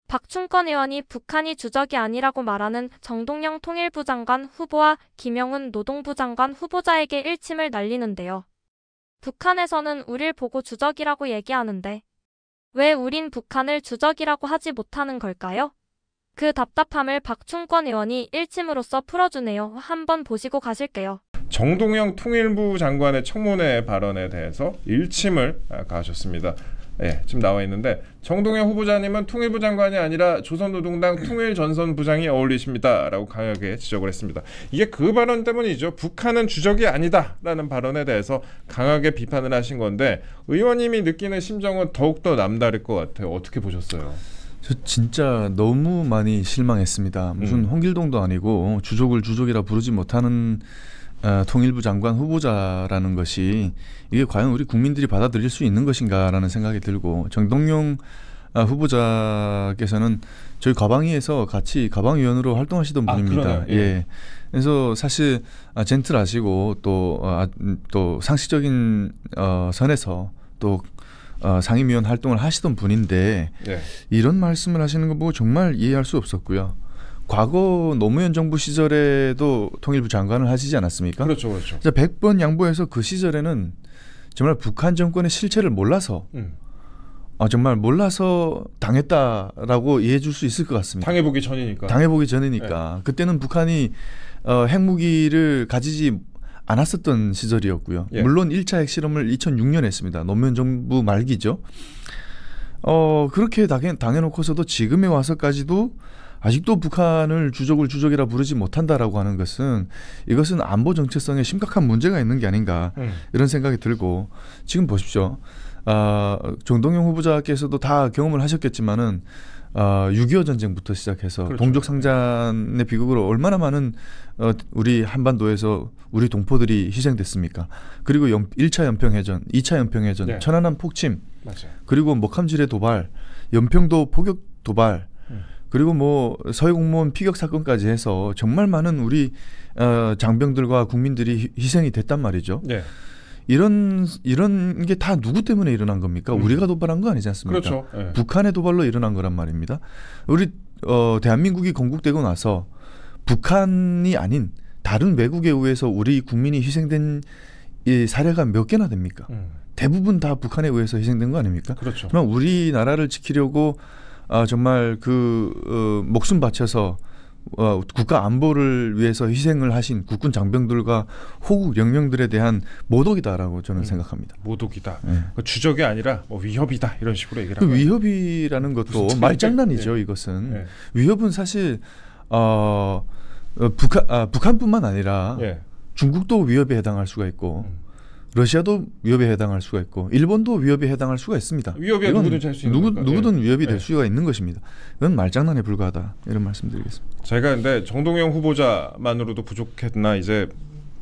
박충권 의원이 북한이 주적이 아니라고 말하는 정동영 통일부 장관 후보와 김영훈 노동부 장관 후보자에게 일침을 날리는데요. 북한에서는 우릴 보고 주적이라고 얘기하는데 왜 우린 북한을 주적이라고 하지 못하는 걸까요? 그 답답함을 박충권 의원이 일침으로써 풀어주네요. 한번 보시고 가실게요. 정동영 통일부 장관의 청문회 발언에 대해서 일침을 가하셨습니다. 네, 지금 나와 있는데 정동영 후보자님은 통일부 장관이 아니라 조선노동당 통일전선부장이 어울리십니다라고 강하게 지적을 했습니다. 이게 그 발언 때문이죠. 북한은 주적이 아니다라는 발언에 대해서 강하게 비판을 하신 건데 의원님이 느끼는 심정은 더욱더 남다를 것 같아요. 어떻게 보셨어요? 저 진짜 너무 많이 실망했습니다. 무슨 홍길동도 아니고 주적을 주적이라 부르지 못하는 통일부 장관 후보자라는 것이 이게 과연 우리 국민들이 받아들일 수 있는 것인가라는 생각이 들고, 정동영 후보자께서는 저희 가방위에서 같이 가방위원으로 활동하시던 분입니다. 예. 그래서 사실 젠틀하시고 또 상식적인 선에서 또 상임위원 활동을 하시던 분인데 이런 말씀을 하시는 거 보고 정말 이해할 수 없었고요. 과거 노무현 정부 시절에도 통일부 장관을 하시지 않았습니까? 그렇죠, 그렇죠. 100번 양보해서 그 시절에는 정말 북한 정권의 실체를 몰라서 정말 몰라서 당했다라고 이해해 줄 수 있을 것 같습니다. 당해보기 전이니까. 네. 그때는 북한이 핵무기를 가지지 않았었던 시절이었고요. 물론 1차 핵실험을 2006년에 했습니다. 노무현 정부 말기죠. 그렇게 당해놓고서도 지금에 와서까지도 아직도 북한을 주적이라 부르지 못한다라고 하는 것은 이것은 안보 정체성에 심각한 문제가 있는 게 아닌가 이런 생각이 들고, 지금 보십시오. 정동영 후보자께서도 다 경험을 하셨겠지만은 6.25 전쟁부터 시작해서 그렇죠. 동족상잔의 비극으로 얼마나 많은 우리 한반도에서 우리 동포들이 희생됐습니까? 그리고 1차 연평해전, 2차 연평해전, 천안함 폭침, 맞아요. 그리고 목함질의 도발, 연평도 포격 도발, 그리고 뭐 서해 공무원 피격 사건까지 해서 정말 많은 우리 장병들과 국민들이 희생이 됐단 말이죠. 이런 게 다 누구 때문에 일어난 겁니까? 우리가 도발한 거 아니지 않습니까? 그렇죠. 북한의 도발로 일어난 거란 말입니다. 우리 대한민국이 건국되고 나서 북한이 아닌 다른 외국에 의해서 우리 국민이 희생된 이 사례가 몇 개나 됩니까? 대부분 다 북한에 의해서 희생된 거 아닙니까? 그렇죠. 그럼 우리나라를 지키려고 정말 목숨 바쳐서 국가 안보를 위해서 희생을 하신 국군 장병들과 호국 영령들에 대한 모독이다라고 저는 생각합니다. 모독이다. 주적이 아니라 뭐 위협이다 이런 식으로 얘기를 하고. 위협이라는 것도 말장난이죠. 이것은 위협은 사실 북한뿐만 아니라 중국도 위협에 해당할 수가 있고. 러시아도 위협에 해당할 수가 있고 일본도 위협에 해당할 수가 있습니다. 위협이 누구든지 할 수 있는 거니까. 누구든 위협이 될 수가 있는 것입니다. 그건 말장난에 불과하다 이런 말씀드리겠습니다. 제가 근데 정동영 후보자만으로도 부족했나 이제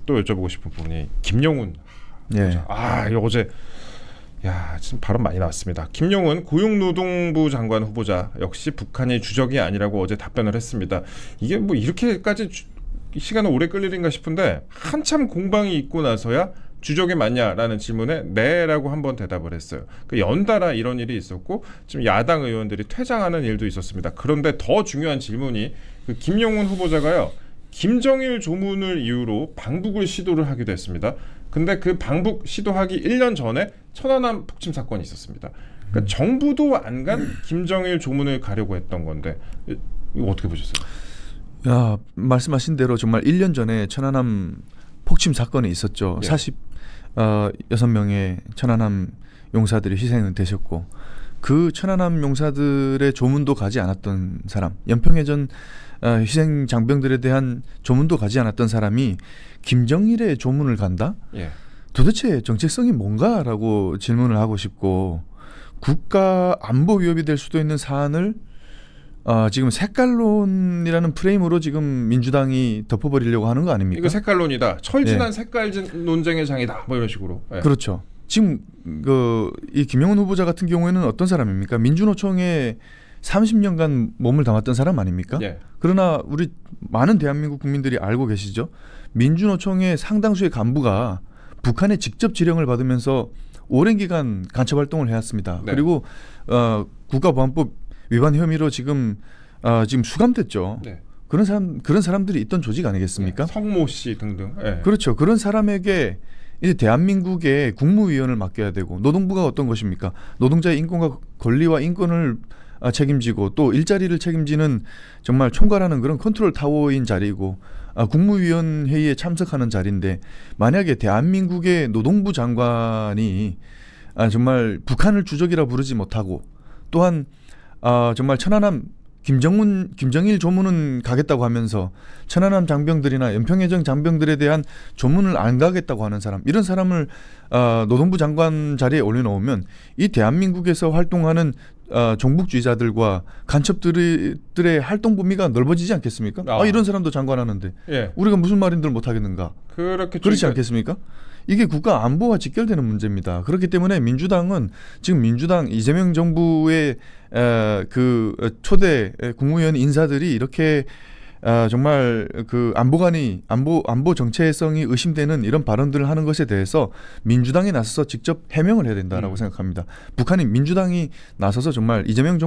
또 여쭤보고 싶은 부분이 김영훈 후보자. 이거 어제 지금 발언 많이 나왔습니다. 김영훈 고용노동부 장관 후보자 역시 북한이 주적이 아니라고 어제 답변을 했습니다. 이게 뭐 이렇게까지 시간을 오래 끌 일인가 싶은데 한참 공방이 있고 나서야 주적이 맞냐라는 질문에 네라고 한번 대답을 했어요. 연달아 이런 일이 있었고 지금 야당 의원들이 퇴장하는 일도 있었습니다. 그런데 더 중요한 질문이 김영훈 후보자가요. 김정일 조문을 이유로 방북을 시도를 하기도 했습니다. 근데 그 방북 시도하기 1년 전에 천안함 폭침 사건이 있었습니다. 그러니까 정부도 안 간 김정일 조문을 가려고 했던 건데 이거 어떻게 보셨어요? 말씀하신 대로 정말 1년 전에 천안함 폭침 사건이 있었죠. 46명의 천안함 용사들이 희생을 되셨고 그 천안함 용사들의 조문도 가지 않았던 사람, 연평해전 희생 장병들에 대한 조문도 가지 않았던 사람이 김정일의 조문을 간다? 도대체 정체성이 뭔가라고 질문을 하고 싶고, 국가 안보 위협이 될 수도 있는 사안을 지금 색깔론이라는 프레임으로 지금 민주당이 덮어버리려고 하는 거 아닙니까? 이거 색깔론이다. 철진한 색깔 논쟁의 장이다. 뭐 이런 식으로. 그렇죠. 지금 이 김영훈 후보자 같은 경우에는 어떤 사람입니까? 민주노총에 30년간 몸을 담았던 사람 아닙니까? 그러나 우리 많은 대한민국 국민들이 알고 계시죠? 민주노총의 상당수의 간부가 북한의 직접 지령을 받으면서 오랜 기간 간첩 활동을 해왔습니다. 그리고 국가보안법 위반 혐의로 지금 수감됐죠. 네. 그런 사람들이 있던 조직 아니겠습니까? 네. 성모 씨 등등. 네. 그렇죠. 그런 사람에게 이제 대한민국의 국무위원을 맡겨야 되고 노동부가 어떤 것입니까? 노동자의 인권과 권리와 인권을 책임지고 또 일자리를 책임지는 정말 총괄하는 그런 컨트롤 타워인 자리이고 국무위원 회의에 참석하는 자리인데 만약에 대한민국의 노동부 장관이 정말 북한을 주적이라 부르지 못하고 또한 정말 천안함 김정일 조문은 가겠다고 하면서 천안함 장병들이나 연평해전 장병들에 대한 조문을 안 가겠다고 하는 사람, 이런 사람을 노동부 장관 자리에 올려놓으면 이 대한민국에서 활동하는 종북주의자들과 간첩들의 활동 범위가 넓어지지 않겠습니까? 이런 사람도 장관하는데 예. 우리가 무슨 말인들 못하겠는가? 그렇지 않겠습니까? 이게 국가 안보와 직결되는 문제입니다. 그렇기 때문에 민주당은 지금 이재명 정부의 그 초대 국무위원 인사들이 이렇게 정말 그 안보 정체성이 의심되는 이런 발언들을 하는 것에 대해서 민주당이 나서서 직접 해명을 해야 된다라고 생각합니다. 북한이 민주당이 나서서 정말 이재명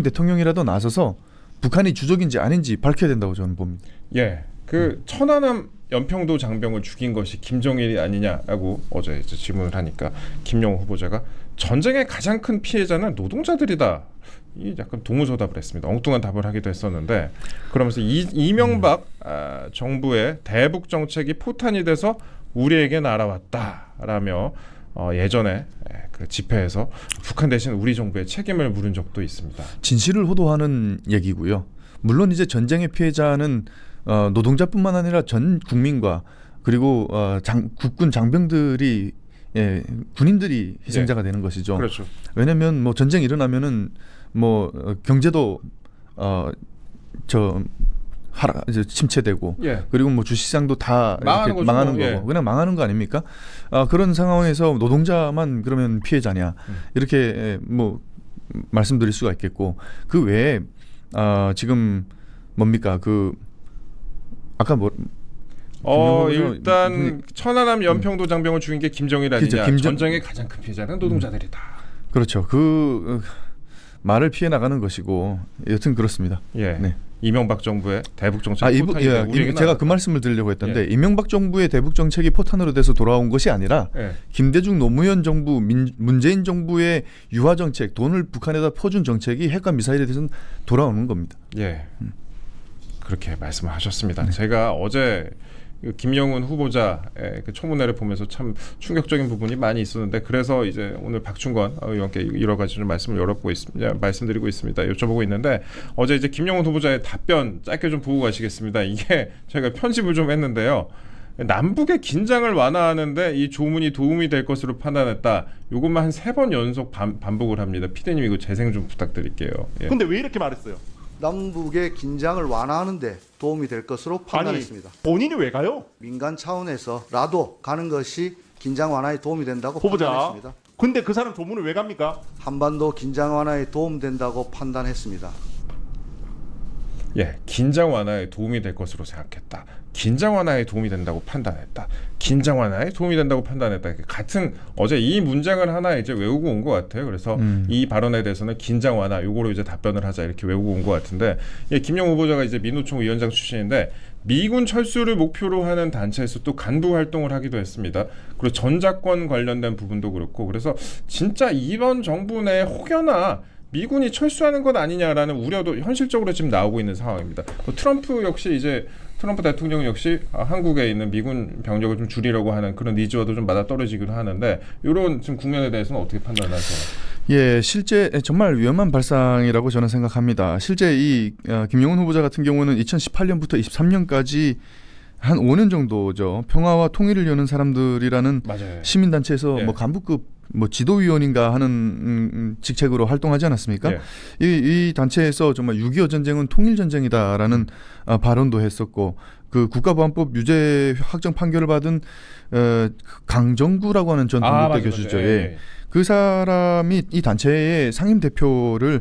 대통령이라도 나서서 북한이 주적인지 아닌지 밝혀야 된다고 저는 봅니다. 예, 그 천안함 연평도 장병을 죽인 것이 김정일이 아니냐라고 어제 이제 질문을 하니까 김영우 후보자가 전쟁의 가장 큰 피해자는 노동자들이다. 이 약간 동의서답을 했습니다. 엉뚱한 답을 하기도 했었는데 그러면서 이명박 정부의 대북 정책이 포탄이 돼서 우리에게 날아왔다라며 예전에 그 집회에서 북한 대신 우리 정부의 책임을 물은 적도 있습니다. 진실을 호도하는 얘기고요. 물론 이제 전쟁의 피해자는 노동자뿐만 아니라 전 국민과 그리고 국군 장병들이 군인들이 희생자가 되는 것이죠. 그렇죠. 왜냐하면 뭐 전쟁이 일어나면은 뭐 경제도 이제 침체되고 그리고 뭐 주식시장도 다 망하는 거고 그냥 망하는 거 아닙니까? 그런 상황에서 노동자만 그러면 피해자냐 이렇게 뭐 말씀드릴 수가 있겠고 그 외에 지금 뭡니까 그 아까 일단 천안함 연평도 장병을 죽인 게 김정일 아니냐. 전쟁의 가장 큰 피해자는 노동자들이다. 그렇죠. 그 말을 피해 나가는 것이고 여튼 그렇습니다. 예. 네. 이명박 정부의 대북 정책 제가 그 말씀을 드리려고 했던데 이명박 정부의 대북 정책이 포탄으로 돼서 돌아온 것이 아니라 김대중 노무현 정부 문재인 정부의 유화 정책, 돈을 북한에다 퍼준 정책이 핵과 미사일에 대해서는 돌아오는 겁니다. 예. 그렇게 말씀을 하셨습니다. 네. 제가 어제 김영훈 후보자의 그 청문회를 보면서 참 충격적인 부분이 많이 있었는데 그래서 이제 오늘 박충건 의원께 여러 가지 좀 말씀드리고 있습니다. 여쭤보고 있는데 어제 이제 김영훈 후보자의 답변 짧게 좀 보고 가시겠습니다. 이게 저희가 편집을 좀 했는데요. 남북의 긴장을 완화하는데 이 조문이 도움이 될 것으로 판단했다. 이것만 한 3번 연속 반복을 합니다. 피디님 이거 재생 좀 부탁드릴게요. 근데 왜 이렇게 말했어요? 남북의 긴장을 완화하는 데 도움이 될 것으로 판단했습니다. 본인이 왜 가요? 민간 차원에서라도 가는 것이 긴장 완화에 도움이 된다고 판단했습니다. 근데 그 사람 조문을 왜 갑니까? 한반도 긴장 완화에 도움된다고 판단했습니다. 예, 긴장 완화에 도움이 될 것으로 생각했다. 긴장 완화에 도움이 된다고 판단했다. 긴장 완화에 도움이 된다고 판단했다. 같은 어제 이 문장을 하나 이제 외우고 온 것 같아요. 그래서 이 발언에 대해서는 긴장 완화 요거로 이제 답변을 하자 이렇게 외우고 온 것 같은데 김영우 후보자가 이제 민노총 위원장 출신인데 미군 철수를 목표로 하는 단체에서 또 간부 활동을 하기도 했습니다. 그리고 전작권 관련된 부분도 그렇고 그래서 진짜 이번 정부 내 혹여나 미군이 철수하는 것 아니냐라는 우려도 현실적으로 지금 나오고 있는 상황입니다. 트럼프 대통령 역시 한국에 있는 미군 병력을 좀 줄이려고 하는 그런 니즈와도 좀 맞아떨어지기도 하는데 이런 지금 국면에 대해서는 어떻게 판단하세요? 예, 실제 정말 위험한 발상이라고 저는 생각합니다. 실제 이 김영훈 후보자 같은 경우는 2018년부터 23년까지 한 5년 정도죠. 평화와 통일을 여는 사람들이라는 맞아요. 시민단체에서 뭐 간부급 지도위원인가 하는 직책으로 활동하지 않았습니까? 이 단체에서 정말 6.25 전쟁은 통일전쟁이다라는 발언도 했었고 그 국가보안법 유죄 확정 판결을 받은 강정구라고 하는 전 동국대 교수죠. 그 사람이 이 단체의 상임 대표를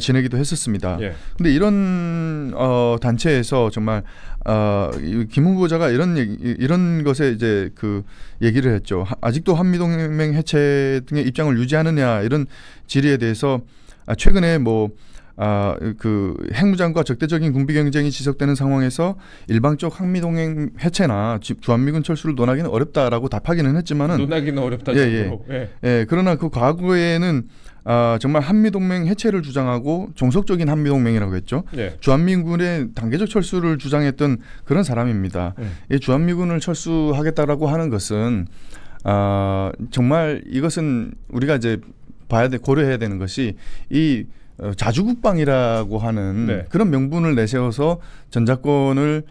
지내기도 했었습니다. 근데 이런 단체에서 정말 김 후보자가 이런 것에 이제 그 얘기를 했죠. 아직도 한미동맹 해체 등의 입장을 유지하느냐 이런 질의에 대해서 최근에 그 핵무장과 적대적인 군비 경쟁이 지속되는 상황에서 일방적 한미동맹 해체나 주한미군 철수를 논하기는 어렵다라고 답하기는 했지만은 논하기는 어렵다 정도로. 그러나 그 과거에는 정말 한미동맹 해체를 주장하고 종속적인 한미동맹이라고 했죠. 주한미군의 단계적 철수를 주장했던 그런 사람입니다. 이 주한미군을 철수하겠다라고 하는 것은 정말 이것은 우리가 이제 고려해야 되는 것이 이 자주국방이라고 하는 그런 명분을 내세워서 전작권을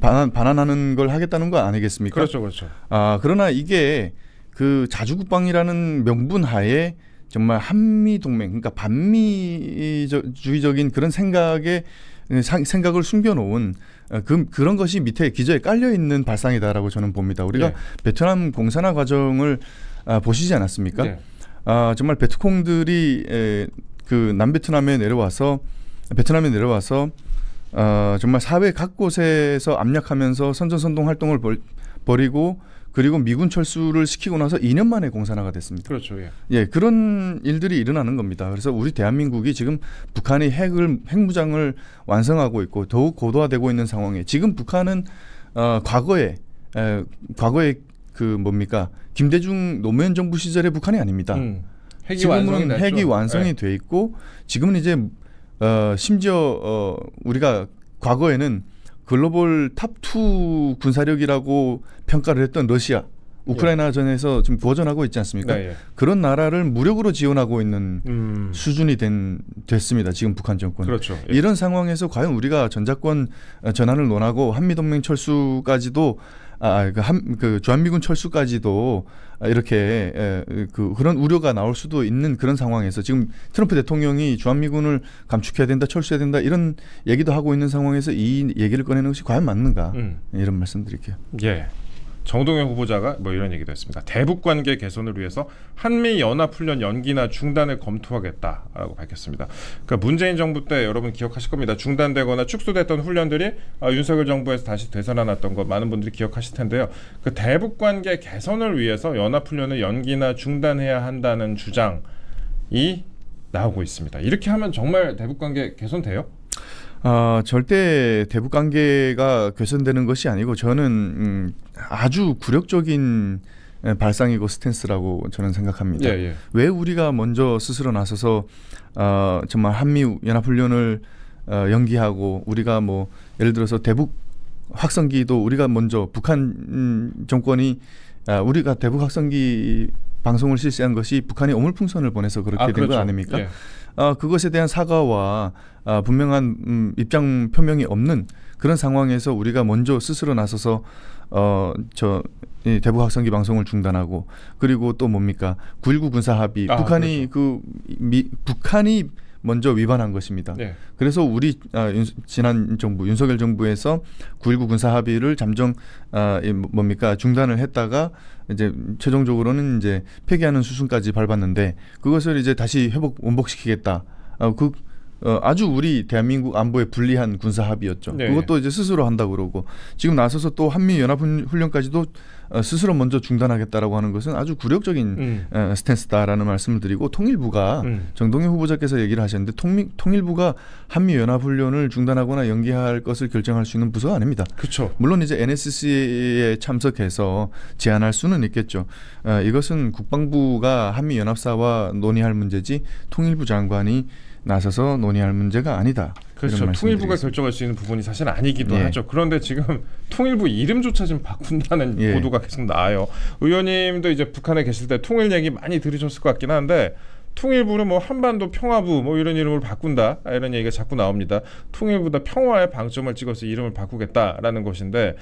반환하는 걸 하겠다는 거 아니겠습니까? 그렇죠. 그러나 이게 그 자주국방이라는 명분 하에 정말 한미동맹, 그러니까 반미주의적인 그런 생각을 숨겨놓은 그런 것이 밑에 기저에 깔려 있는 발상이다라고 저는 봅니다. 우리가 베트남 공산화 과정을 보시지 않았습니까? 정말 베트콩들이 그 남베트남에 내려와서 정말 사회 각 곳에서 압력하면서 선전선동 활동을 벌이고 그리고 미군 철수를 시키고 나서 2년 만에 공산화가 됐습니다. 그렇죠. 그런 일들이 일어나는 겁니다. 그래서 우리 대한민국이 지금 북한이 핵무장을 완성하고 있고 더욱 고도화되고 있는 상황에 지금 북한은 과거에 그 김대중 노무현 정부 시절의 북한이 아닙니다. 지금은 핵이 완성이 돼 있고 지금은 이제 심지어 우리가 과거에는 글로벌 탑2 군사력이라고 평가를 했던 러시아, 우크라이나 전에서 지금 보전하고 있지 않습니까? 그런 나라를 무력으로 지원하고 있는 수준이 됐습니다. 지금 북한 정권. 그렇죠. 이런 상황에서 과연 우리가 전작권 전환을 논하고 한미동맹 철수까지도 그 주한미군 철수까지도 이렇게 그런 우려가 나올 수도 있는 그런 상황에서 지금 트럼프 대통령이 주한미군을 감축해야 된다, 철수해야 된다 이런 얘기도 하고 있는 상황에서 이 얘기를 꺼내는 것이 과연 맞는가 이런 말씀드릴게요. 정동영 후보자가 이런 얘기도 했습니다. 대북관계 개선을 위해서 한미연합훈련 연기나 중단을 검토하겠다라고 밝혔습니다. 그러니까 문재인 정부 때 여러분 기억하실 겁니다. 중단되거나 축소됐던 훈련들이 윤석열 정부에서 다시 되살아났던 거 많은 분들이 기억하실 텐데요. 그 대북관계 개선을 위해서 연합훈련을 연기나 중단해야 한다는 주장이 나오고 있습니다. 이렇게 하면 정말 대북관계 개선돼요? 절대 대북 관계가 개선되는 것이 아니고 저는 아주 굴욕적인 발상이고 스탠스라고 저는 생각합니다. 왜 우리가 먼저 스스로 나서서 정말 한미 연합훈련을 연기하고 우리가 예를 들어서 대북 확성기도 우리가 먼저 북한 정권이 우리가 대북 확성기 방송을 실시한 것이 북한이 오물풍선을 보내서 그렇게 된 거 아닙니까? 그것에 대한 사과와 분명한 입장 표명이 없는 그런 상황에서 우리가 먼저 스스로 나서서 대북 확성기 방송을 중단하고 그리고 또 9.19 군사 합의 북한이 북한이 먼저 위반한 것입니다. 그래서 우리 지난 정부 윤석열 정부에서 9.19 군사 합의를 잠정 중단을 했다가 이제 최종적으로는 이제 폐기하는 수순까지 밟았는데 그것을 이제 다시 원복시키겠다. 아주 우리 대한민국 안보에 불리한 군사 합의였죠. 그것도 이제 스스로 한다고 그러고 지금 나서서 또 한미 연합 훈련까지도 스스로 먼저 중단하겠다라고 하는 것은 아주 굴욕적인 스탠스다라는 말씀을 드리고 통일부가 정동영 후보자께서 얘기를 하셨는데 통일부가 한미 연합 훈련을 중단하거나 연기할 것을 결정할 수 있는 부서가 아닙니다. 그렇죠. 물론 이제 NSC에 참석해서 제안할 수는 있겠죠. 이것은 국방부가 한미 연합사와 논의할 문제지 통일부 장관이 나서서 논의할 문제가 아니다. 그렇죠. 통일부가 결정할 수 있는 부분이 사실 아니기도 하죠. 그런데 지금 통일부 이름조차 좀 바꾼다는 보도가 계속 나와요. 의원님도 이제 북한에 계실 때 통일 얘기 많이 들으셨을 것 같긴 한데 통일부를 한반도 평화부 이런 이름을 바꾼다 이런 얘기가 자꾸 나옵니다. 통일부다 평화에 방점을 찍어서 이름을 바꾸겠다라는 것인데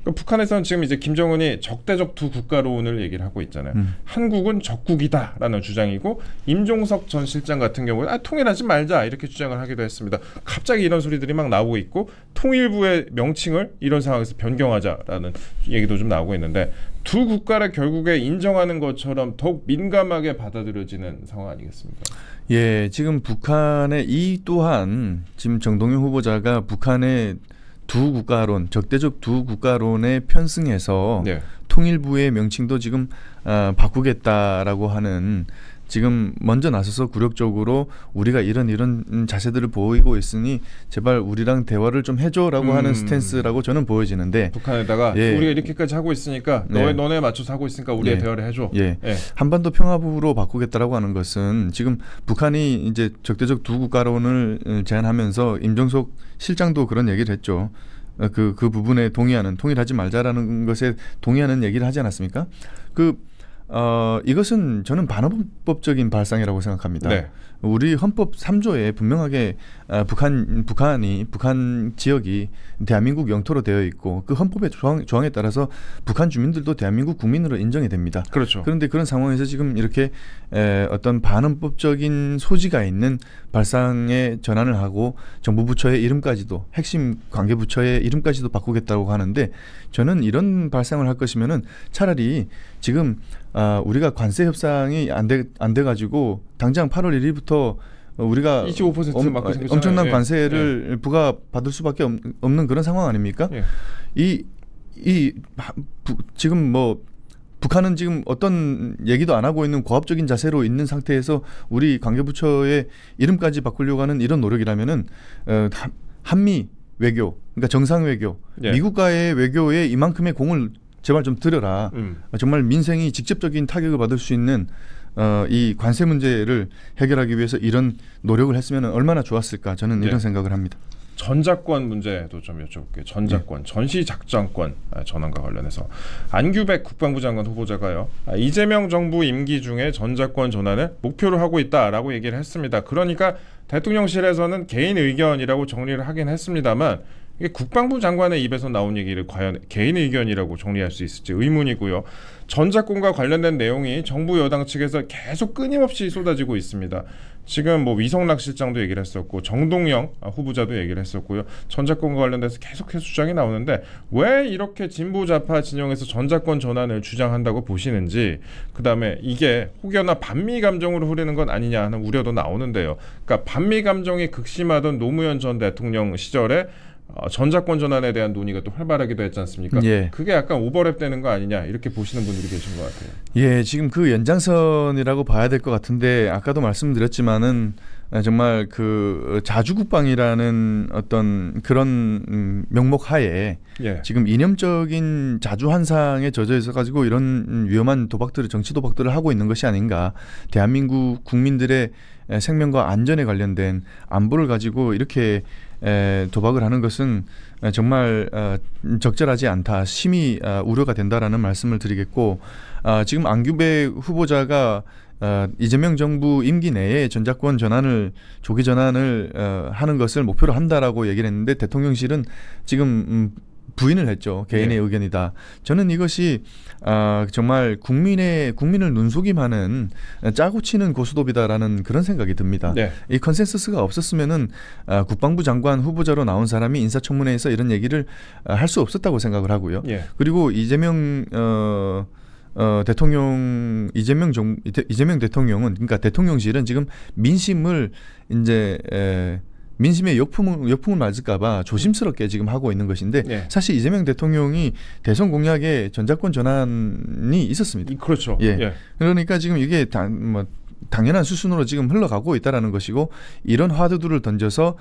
북한에서는 지금 이제 김정은이 적대적 두 국가론을 얘기를 하고 있잖아요. 한국은 적국이다라는 주장이고 임종석 전 실장 같은 경우는 통일하지 말자 이렇게 주장을 하기도 했습니다. 갑자기 이런 소리들이 막 나오고 있고 통일부의 명칭을 이런 상황에서 변경하자라는 얘기도 좀 나오고 있는데 두 국가를 결국에 인정하는 것처럼 더욱 민감하게 받아들여지는 상황 아니겠습니까? 지금 북한의 이 또한 지금 정동영 후보자가 북한의 두 국가론, 적대적 두 국가론에 편승해서 통일부의 명칭도 지금 바꾸겠다라고 하는 지금 먼저 나서서 굴욕적으로 우리가 이런 자세들을 보이고 있으니 제발 우리랑 대화를 좀 해줘라고 하는 스탠스라고 저는 보여지는데 북한에다가 예. 우리가 이렇게까지 하고 있으니까 네. 너네 맞춰서 하고 있으니까 우리의 예. 대화를 해줘. 예. 예. 한반도 평화부로 바꾸겠다라고 하는 것은 지금 북한이 이제 적대적 두 국가론을 제안하면서 임종석 실장도 그런 얘기를 했죠. 그 부분에 통일하지 말자라는 것에 동의하는 얘기를 하지 않았습니까? 이것은 저는 반헌법적인 발상이라고 생각합니다. 네. 우리 헌법 3조에 분명하게 북한 지역이 대한민국 영토로 되어 있고 그 헌법의 조항에 따라서 북한 주민들도 대한민국 국민으로 인정이 됩니다. 그렇죠. 그런데 그런 상황에서 지금 이렇게 어떤 반헌법적인 소지가 있는 발상에 전환을 하고 정부 부처의 이름까지도 핵심 관계 부처의 이름까지도 바꾸겠다고 하는데 저는 이런 발상을 할 것이면은 차라리 지금 우리가 관세 협상이 안 돼 가지고 당장 8월 1일부터 우리가 25% 맞고 생겼잖아요. 엄청난 예. 관세를 부과받을 수밖에 없는 그런 상황 아닙니까? 예. 지금 뭐 북한은 지금 어떤 얘기도 안 하고 있는 고압적인 자세로 있는 상태에서 우리 관계부처의 이름까지 바꾸려고 하는 이런 노력이라면은 한미 외교, 그러니까 정상 외교, 예. 미국과의 외교에 이만큼의 공을 제발 좀 들여라. 정말 민생이 직접적인 타격을 받을 수 있는 이 관세 문제를 해결하기 위해서 이런 노력을 했으면 얼마나 좋았을까 저는 이런 생각을 합니다. 전작권 문제도 좀 여쭤볼게요. 전작권, 전시작전권 전환과 관련해서 안규백 국방부 장관 후보자가요. 이재명 정부 임기 중에 전작권 전환을 목표로 하고 있다라고 얘기를 했습니다. 그러니까 대통령실에서는 개인 의견이라고 정리를 하긴 했습니다만 이게 국방부 장관의 입에서 나온 얘기를 과연 개인 의견이라고 정리할 수 있을지 의문이고요. 전작권과 관련된 내용이 정부 여당 측에서 계속 끊임없이 쏟아지고 있습니다. 지금 뭐 위성락 실장도 얘기를 했었고 정동영 후보자도 얘기를 했었고요. 전작권과 관련돼서 계속해서 주장이 나오는데 왜 이렇게 진보 좌파 진영에서 전작권 전환을 주장한다고 보시는지, 그다음에 이게 혹여나 반미 감정으로 흐르는 건 아니냐 하는 우려도 나오는데요. 그러니까 반미 감정이 극심하던 노무현 전 대통령 시절에 전작권 전환에 대한 논의가 또 활발하기도 했지 않습니까? 예. 그게 약간 오버랩 되는 거 아니냐 이렇게 보시는 분들이 계신 것 같아요. 예, 지금 그 연장선이라고 봐야 될 것 같은데 아까도 말씀드렸지만은 정말 그 자주국방이라는 어떤 그런 명목 하에 예. 지금 이념적인 자주 환상에 젖어 있어 가지고 이런 위험한 정치 도박들을 하고 있는 것이 아닌가. 대한민국 국민들의 생명과 안전에 관련된 안보를 가지고 이렇게 도박을 하는 것은 정말 적절하지 않다. 심히 우려가 된다라는 말씀을 드리겠고, 지금 안규백 후보자가 이재명 정부 임기 내에 전작권 조기 전환을 하는 것을 목표로 한다라고 얘기를 했는데 대통령실은 지금 부인을 했죠. 개인의 의견이다. 저는 이것이 정말 국민을 눈속임하는 짜고 치는 고스톱이다라는 그런 생각이 듭니다. 네. 이 컨센서스가 없었으면은 국방부 장관 후보자로 나온 사람이 인사청문회에서 이런 얘기를 할 수 없었다고 생각을 하고요. 예. 그리고 이재명 대통령은 그러니까 대통령실은 지금 민심을 이제 민심의 역풍을 맞을까봐 조심스럽게 지금 하고 있는 것인데 사실 이재명 대통령이 대선 공약에 전작권 전환이 있었습니다. 그렇죠. 예. 예. 그러니까 지금 이게 당연한 수순으로 지금 흘러가고 있다라는 것이고 이런 화두들을 던져서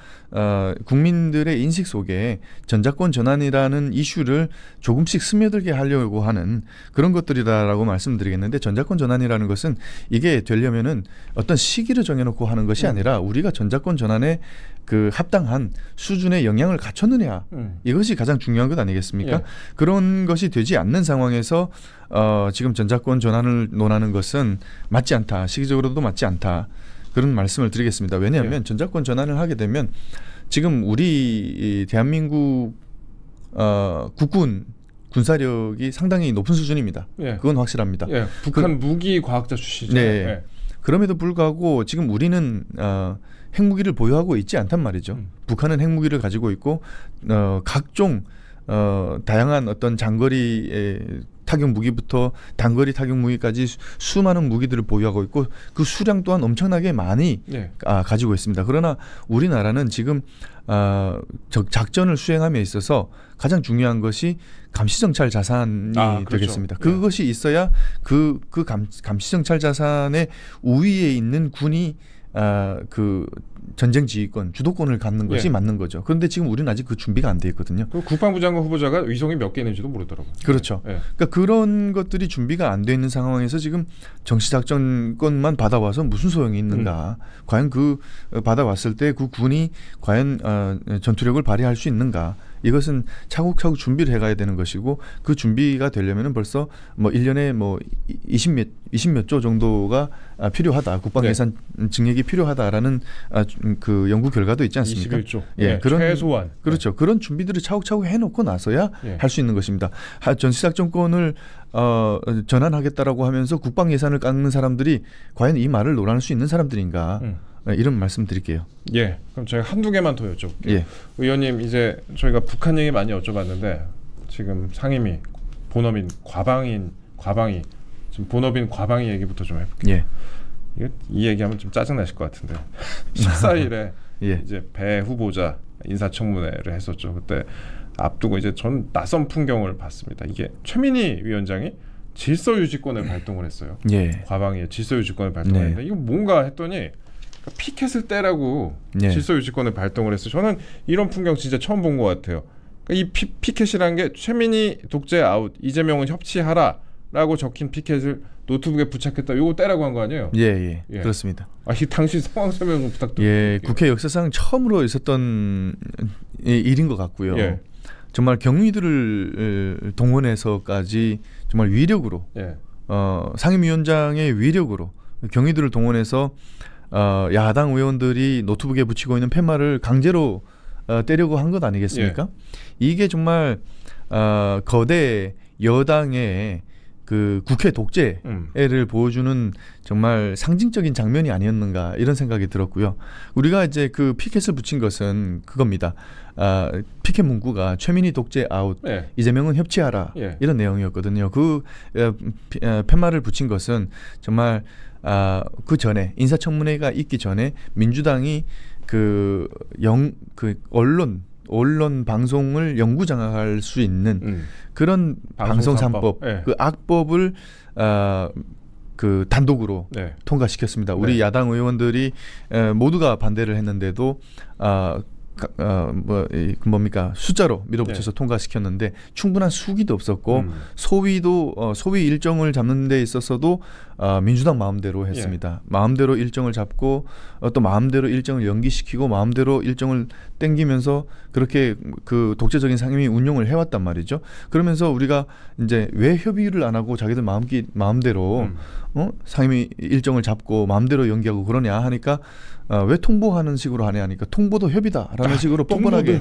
국민들의 인식 속에 전작권 전환이라는 이슈를 조금씩 스며들게 하려고 하는 그런 것들이다라고 말씀드리겠는데 전작권 전환이라는 것은 이게 되려면은 어떤 시기를 정해놓고 하는 것이 아니라 우리가 전작권 전환에 그 합당한 수준의 영향을 갖췄느냐 이것이 가장 중요한 것 아니겠습니까? 예. 그런 것이 되지 않는 상황에서 지금 전작권 전환을 논하는 것은 맞지 않다. 시기적으로도 맞지 않다. 그런 말씀을 드리겠습니다. 왜냐하면 전작권 전환을 하게 되면 지금 우리 대한민국 국군 군사력이 상당히 높은 수준입니다. 예. 그건 확실합니다. 예. 북한 무기 과학자 출신이죠. 네. 예. 그럼에도 불구하고 지금 우리는 핵무기를 보유하고 있지 않단 말이죠. 북한은 핵무기를 가지고 있고 각종 다양한 어떤 장거리 타격 무기부터 단거리 타격 무기까지 수많은 무기들을 보유하고 있고 그 수량 또한 엄청나게 많이 네. 가지고 있습니다. 그러나 우리나라는 지금 작전을 수행함에 있어서 가장 중요한 것이 감시정찰 자산이 그렇죠. 되겠습니다. 그것이 있어야 그 감시정찰 자산의 우위에 있는 군이 그 전쟁 지휘권, 주도권을 갖는 것이 맞는 거죠. 그런데 지금 우리는 아직 그 준비가 안 돼 있거든요. 그 국방부 장관 후보자가 위성이 몇 개 있는지도 모르더라고요. 그렇죠. 네. 그러니까 그런 것들이 준비가 안 돼 있는 상황에서 지금 정치작전권만 받아와서 무슨 소용이 있는가? 과연 그 받아왔을 때 그 군이 과연 전투력을 발휘할 수 있는가? 이것은 차곡차곡 준비를 해가야 되는 것이고 그 준비가 되려면은 벌써 뭐 1년에 뭐 20몇 조 정도가 필요하다. 국방 예산 증액이 필요하다라는 그 연구 결과도 있지 않습니까? 21조. 예, 그런 최소한. 그렇죠. 그런 준비들을 차곡차곡 해놓고 나서야 할 수 있는 것입니다. 전시작전권을 전환하겠다라고 하면서 국방 예산을 깎는 사람들이 과연 이 말을 논할 수 있는 사람들인가? 이런 말씀드릴게요. 예, 그럼 제가 한두 개만 더 여쭤볼게요. 예. 의원님, 이제 저희가 북한 얘기 많이 여쭤봤는데 지금 상임위 본업인 과방이 지금 본업인 과방위 얘기부터 좀 해볼게요. 예. 이 얘기하면 좀 짜증 나실 것 같은데 14일에 예. 이제 배 후보자 인사청문회를 했었죠. 그때 앞두고 이제 전 낯선 풍경을 봤습니다. 이게 최민희 위원장이 질서유지권을 발동을 했어요. 예. 과방위에 질서유지권을 발동했는데 이거 뭔가 했더니 피켓을 떼라고 질서유지권을 발동을 했어요. 저는 이런 풍경 진짜 처음 본 것 같아요. 이 피켓이라는 게 최민희 독재 아웃, 이재명은 협치하라라고 적힌 피켓을 노트북에 부착했다. 이거 떼라고 한 거 아니에요? 예. 그렇습니다. 이 당시 상황 설명 좀 부탁드립니다. 예, 국회 역사상 처음으로 있었던 일인 것 같고요. 예. 정말 경위들을 동원해서까지 정말 위력으로 상임위원장의 위력으로 경위들을 동원해서 야당 의원들이 노트북에 붙이고 있는 팻말을 강제로 떼려고 한 것 아니겠습니까? 이게 정말 거대 여당의 그 국회 독재를 보여주는 정말 상징적인 장면이 아니었는가 이런 생각이 들었고요. 우리가 이제 그 피켓을 붙인 것은 그겁니다. 피켓 문구가 최민희 독재 아웃, 이재명은 협치하라 이런 내용이었거든요. 그 팻말을 붙인 것은 정말 그 전에 인사청문회가 있기 전에 민주당이 그 언론 방송을 영구 장악할 수 있는 그런 방송 3법 그 악법을 그 단독으로 통과시켰습니다. 우리 야당 의원들이 모두가 반대를 했는데도 숫자로 밀어붙여서 통과시켰는데 충분한 수기도 없었고 소위 일정을 잡는 데 있어서도 민주당 마음대로 했습니다. 마음대로 일정을 잡고 또 마음대로 일정을 연기시키고 마음대로 일정을 땡기면서 그렇게 그 독재적인 상임위 운용을 해왔단 말이죠. 그러면서 우리가 이제 왜 협의를 안 하고 자기들 마음대로 상임위 일정을 잡고 마음대로 연기하고 그러냐 하니까 왜 통보하는 식으로 하냐 하니까 통보도 협의다라는 식으로 뻔뻔하게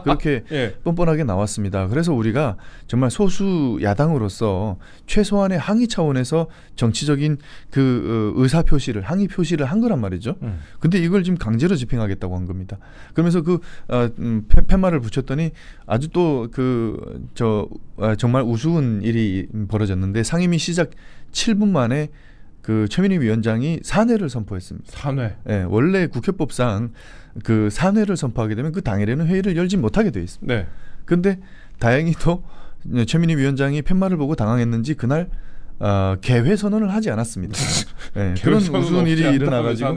그렇게 뻔뻔하게 나왔습니다. 그래서 우리가 정말 소수 야당으로서 최소한의 항의 차원에서 정치적인 그 의사 표시를 항의 표시를 한 거란 말이죠. 근데 이걸 지금 강제로 집행하겠다고 한 겁니다. 그러면서 그 팻말을 붙였더니 아주 또 정말 우스운 일이 벌어졌는데 상임위 시작 7분 만에 그 최민희 위원장이 산회를 선포했습니다. 산회. 원래 국회법상 그 산회를 선포하게 되면 그 당일에는 회의를 열지 못하게 되어 있습니다. 그런데 다행히도 최민희 위원장이 팻말을 보고 당황했는지 그날 개회 선언을 하지 않았습니다. 그런 우스운 일이 일어나가지고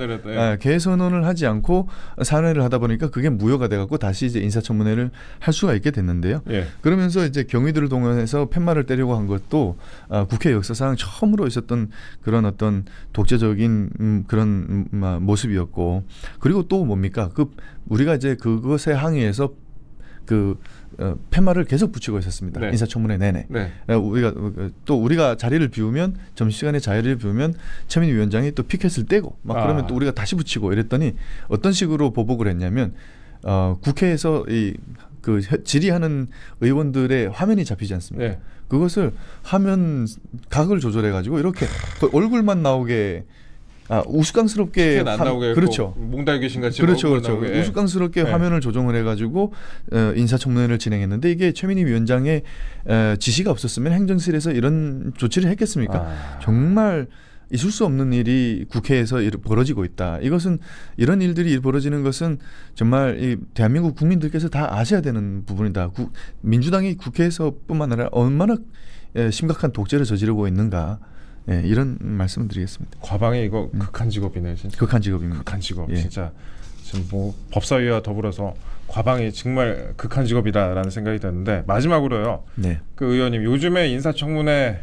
개회 선언을 하지 않고 산회를 하다 보니까 그게 무효가 돼갖고 다시 이제 인사청문회를 할 수가 있게 됐는데요. 그러면서 이제 경위들을 동원해서 팻말을 떼려고 한 것도 국회 역사상 처음으로 있었던 그런 어떤 독재적인 그런 모습이었고 그리고 또 뭡니까? 우리가 이제 그것에 항의해서 팻말을 계속 붙이고 있었습니다. 인사청문회 내내. 우리가 자리를 비우면 점심시간에 자리를 비우면 최민희 위원장이 또 피켓을 떼고 그러면 또 우리가 다시 붙이고 이랬더니 어떤 식으로 보복을 했냐면 국회에서 그 질의하는 의원들의 화면이 잡히지 않습니까? 그것을 화면 각을 조절해 가지고 이렇게 얼굴만 나오게 우스꽝스럽게 안 나오게 그렇죠. 몽달 귀신 같이 그렇죠. 나오게. 우스꽝스럽게 네. 화면을 조정을 해가지고 인사청문회를 진행했는데 이게 최민희 위원장의 지시가 없었으면 행정실에서 이런 조치를 했겠습니까? 정말 있을 수 없는 일이 국회에서 벌어지고 있다. 이런 일들이 벌어지는 것은 정말 이 대한민국 국민들께서 다 아셔야 되는 부분이다. 민주당이 국회에서뿐만 아니라 얼마나 심각한 독재를 저지르고 있는가. 이런 말씀을 드리겠습니다. 과방에 이거 극한 직업이네, 진짜. 극한 직업입니다. 극한 직업, 예. 진짜 지금 뭐 법사위와 더불어서 과방이 정말 극한 직업이다라는 생각이 드는데 마지막으로요. 네. 그 의원님 요즘에 인사청문회를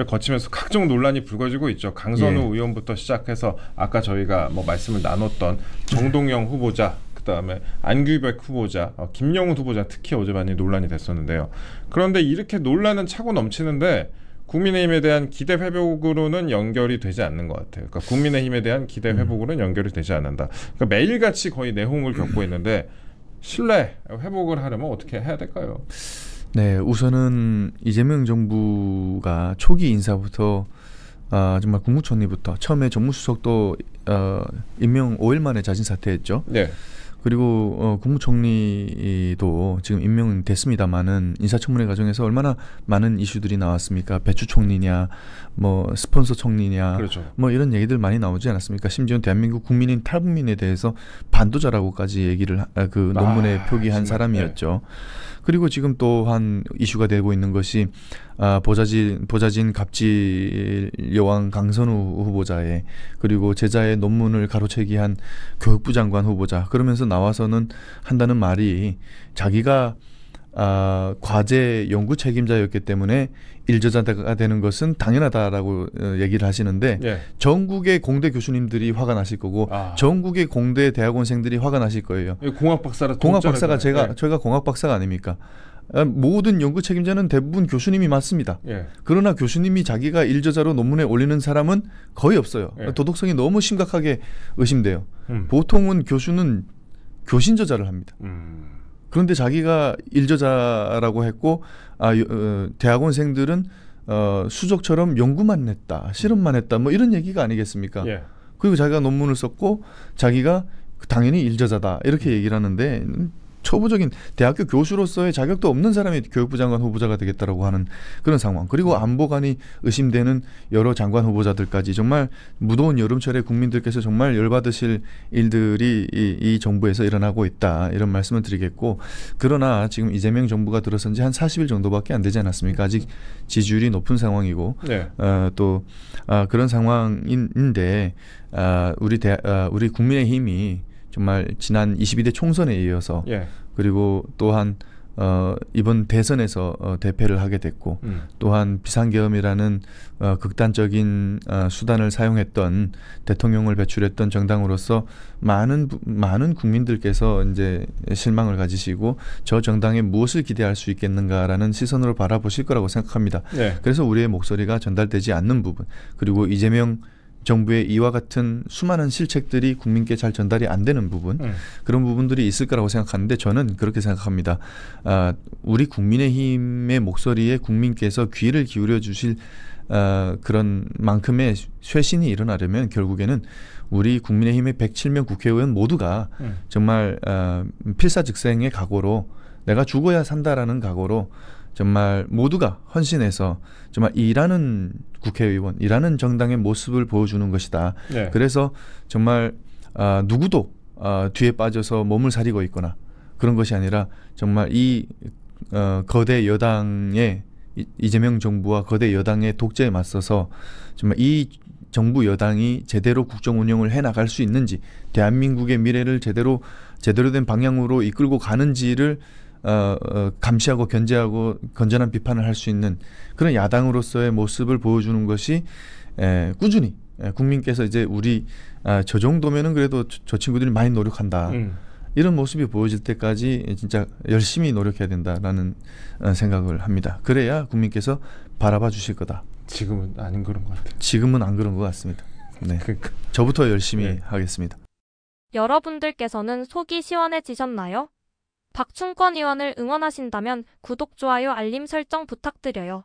거치면서 각종 논란이 불거지고 있죠. 강선우 예. 의원부터 시작해서 아까 저희가 뭐 말씀을 나눴던 정동영 후보자, 그다음에 안규백 후보자, 김영훈 후보자 특히 어제 많이 논란이 됐었는데요. 그런데 이렇게 논란은 차고 넘치는데 국민의힘에 대한 기대 회복으로는 연결이 되지 않는 것 같아요. 그러니까 국민의힘에 대한 기대 회복으로는 연결이 되지 않는다. 그러니까 매일같이 거의 내홍을 겪고 있는데 신뢰 회복을 하려면 어떻게 해야 될까요? 네, 우선은 이재명 정부가 초기 인사부터 정말 국무총리부터 처음에 정무수석도 임명 5일 만에 자진 사퇴했죠. 네. 그리고 국무총리도 지금 임명됐습니다만은 인사청문회 과정에서 얼마나 많은 이슈들이 나왔습니까? 배추 총리냐, 뭐 스폰서 총리냐, 그렇죠. 뭐 이런 얘기들 많이 나오지 않았습니까? 심지어 대한민국 국민인 탈북민에 대해서 반도자라고까지 얘기를 그 논문에 표기한 정말, 사람이었죠. 그리고 지금 또한 이슈가 되고 있는 것이 보좌진 갑질 여왕 강선우 후보자의 그리고 제자의 논문을 가로채기 한 교육부 장관 후보자, 그러면서 나와서는 한다는 말이 자기가 과제 연구 책임자였기 때문에 일저자가 되는 것은 당연하다라고 얘기를 하시는데 예. 전국의 공대 교수님들이 화가 나실 거고 전국의 공대 대학원생들이 화가 나실 거예요. 공학 박사라 공학 박사가 예. 저희가 공학 박사가 아닙니까? 모든 연구 책임자는 대부분 교수님이 맞습니다. 예. 그러나 교수님이 자기가 일저자로 논문에 올리는 사람은 거의 없어요. 예. 도덕성이 너무 심각하게 의심돼요. 보통은 교수는 교신 저자를 합니다. 그런데 자기가 일저자라고 했고 대학원생들은 수족처럼 연구만 했다, 실험만 했다, 뭐 이런 얘기가 아니겠습니까? 예. 그리고 자기가 논문을 썼고 자기가 당연히 일저자다 이렇게 얘기를 하는데 초보적인 대학교 교수로서의 자격도 없는 사람이 교육부 장관 후보자가 되겠다라고 하는 그런 상황. 그리고 안보관이 의심되는 여러 장관 후보자들까지 정말 무더운 여름철에 국민들께서 정말 열받으실 일들이 이 정부에서 일어나고 있다, 이런 말씀을 드리겠고, 그러나 지금 이재명 정부가 들어선 지 한 40일 정도밖에 안 되지 않았습니까? 아직 지지율이 높은 상황이고 네. 또 그런 상황인데 우리 국민의힘이 정말 지난 22대 총선에 이어서 예. 그리고 또한 이번 대선에서 대패를 하게 됐고 또한 비상계엄이라는 극단적인 수단을 사용했던 대통령을 배출했던 정당으로서 많은 국민들께서 이제 실망을 가지시고 저 정당에 무엇을 기대할 수 있겠는가라는 시선으로 바라보실 거라고 생각합니다. 네. 그래서 우리의 목소리가 전달되지 않는 부분, 그리고 이재명 정부의 이와 같은 수많은 실책들이 국민께 잘 전달이 안 되는 부분, 그런 부분들이 있을 거라고 생각하는데 저는 그렇게 생각합니다. 우리 국민의힘의 목소리에 국민께서 귀를 기울여 주실 그런 만큼의 쇄신이 일어나려면 결국에는 우리 국민의힘의 107명 국회의원 모두가 정말 필사즉생의 각오로 내가 죽어야 산다라는 각오로 정말 모두가 헌신해서 정말 일하는 국회의원, 일하는 정당의 모습을 보여주는 것이다. 네. 그래서 정말 누구도 뒤에 빠져서 몸을 사리고 있거나 그런 것이 아니라 정말 이 거대 여당의 이재명 정부와 거대 여당의 독재에 맞서서 정말 이 정부 여당이 제대로 국정 운영을 해나갈 수 있는지, 대한민국의 미래를 제대로 된 방향으로 이끌고 가는지를 감시하고 견제하고 건전한 비판을 할 수 있는 그런 야당으로서의 모습을 보여주는 것이 꾸준히 국민께서 이제 우리 저 정도면은 그래도 저 친구들이 많이 노력한다, 이런 모습이 보여질 때까지 진짜 열심히 노력해야 된다라는 생각을 합니다. 그래야 국민께서 바라봐 주실 거다. 지금은 아닌 그런 것 같아요. 지금은 안 그런 것 같습니다. 네. 그러니까. 저부터 열심히 네. 하겠습니다. 여러분들께서는 속이 시원해지셨나요? 박충권 의원을 응원하신다면 구독, 좋아요, 알림 설정 부탁드려요.